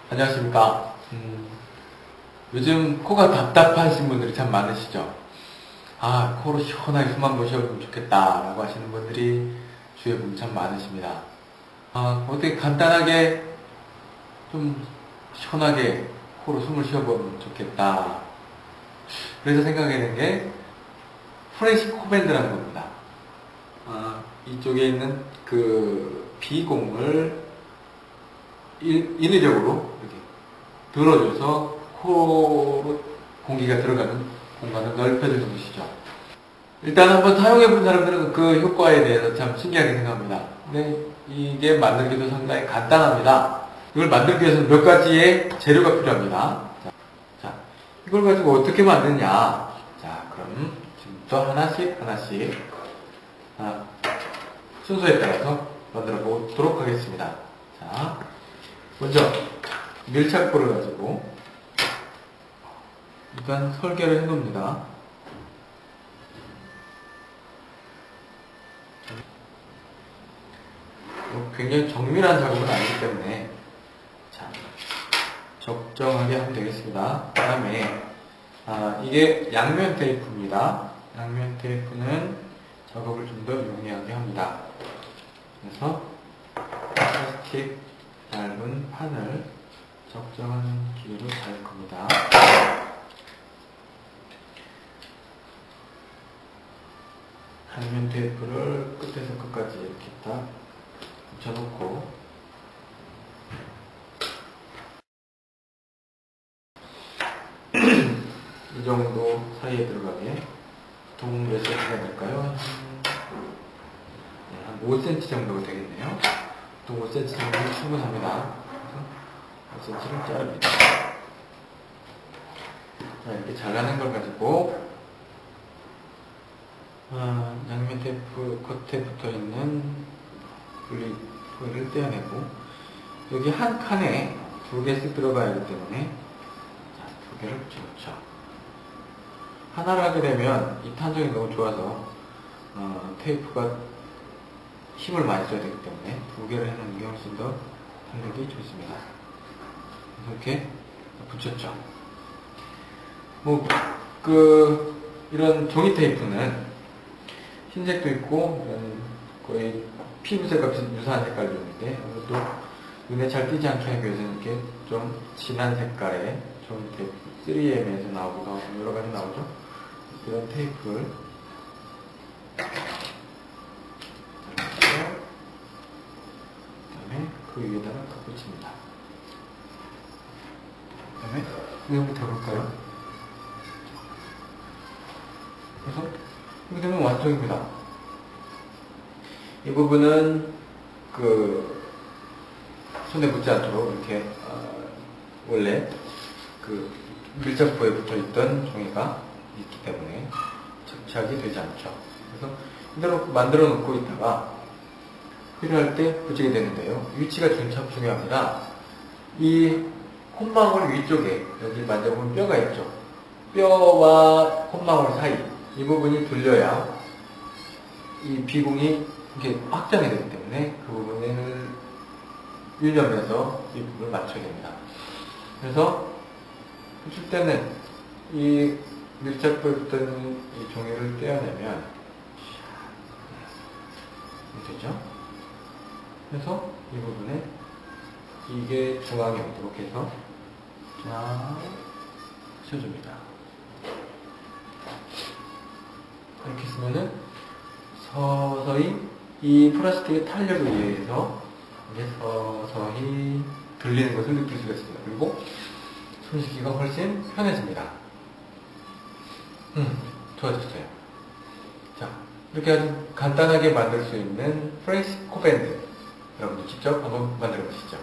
안녕하십니까. 요즘 코가 답답하신 분들이 참 많으시죠. 아, 코로 시원하게 숨 한 번 쉬어보면 좋겠다 라고 하시는 분들이 주위에 보면 참 많으십니다. 아, 어떻게 간단하게 좀 시원하게 코로 숨을 쉬어보면 좋겠다. 그래서 생각해낸 게 프레시 코밴드라는 겁니다. 이쪽에 있는 그 비공을 인위적으로 이렇게 들어줘서 코로 공기가 들어가는 공간을 넓혀주는 것이죠. 일단 한번 사용해본 사람들은 그 효과에 대해서 참 신기하게 생각합니다. 근데 이게 만들기도 상당히 간단합니다. 이걸 만들기 위해서는 몇 가지의 재료가 필요합니다. 자, 이걸 가지고 어떻게 만드냐. 자, 그럼 지금부터 하나씩 순서에 따라서 만들어 보도록 하겠습니다. 자, 먼저 밀착볼을 가지고 일단 설계를 해 놓습니다. 굉장히 정밀한 작업은 아니기 때문에 자, 적정하게 하면 되겠습니다. 그 다음에 이게 양면 테이프입니다. 양면 테이프는 작업을 좀 더 용이하게 합니다. 그래서 플라스틱 얇은 판을 적정한 길이로 잘 겁니다. 양면 테이프를 끝에서 끝까지 이렇게 딱 붙여놓고 이 정도 사이에 들어가게 동 몇 cm가 될까요? 한 5cm 정도가 되겠네요. 동 5cm 정도는 충분합니다. 그래서 5cm를 자릅니다. 자, 이렇게 잘라낸 걸 가지고 양면 테이프 겉에 붙어있는 분리 포일을 떼어내고 여기 한 칸에 2개씩 들어가야 하기 때문에 자, 2개를 붙여놓죠. 하나를 하게 되면 이 탄성이 너무 좋아서 테이프가 힘을 많이 써야 되기 때문에 2개를 해놓는 게 훨씬 더 탄력이 좋습니다. 이렇게 붙였죠. 이런 종이 테이프는 흰색도 있고 거의 피부색과 유사한 색깔도 있는데 아무래도 눈에 잘 띄지 않게 하기 위해서는 이렇게 좀 진한 색깔의 종이 테이프 3M에서 나오기도 하고 여러가지 나오죠. 이런 테이프를 그 다음에 그 위에다가 붙입니다. 그 다음에 이거부터 해볼까요? 그래서 이렇게 되면 완성입니다. 이 부분은 손에 묻지 않도록 이렇게 원래 밀착부에 붙어있던 종이가 있기 때문에 접착이 되지 않죠. 그래서 이대로 만들어 놓고 있다가 필요할 때 붙이게 되는데요. 위치가 참 중요합니다. 이 콧망울 위쪽에 여기 만져보면 뼈가 있죠. 뼈와 콧망울 사이 이 부분이 들려야 이 비공이 이렇게 확장이 되기 때문에 그 부분을 유념해서 이 부분을 맞춰야 됩니다. 그래서 붙일 때는 이 밀착부에 붙어있는 이 종이를 떼어내면 되죠? 그래서 이 부분에 이게 중앙에 오도록 해서 쫙 씌워줍니다. 이렇게 쓰면은 서서히 이 플라스틱의 탄력에 의해서 이제 서서히 들리는 것을 느낄 수가 있습니다. 그리고 손씻기가 훨씬 편해집니다. 좋아졌어요. 자, 이렇게 아주 간단하게 만들 수 있는 프레시 코밴드 여러분도 직접 한번 만들어 보시죠.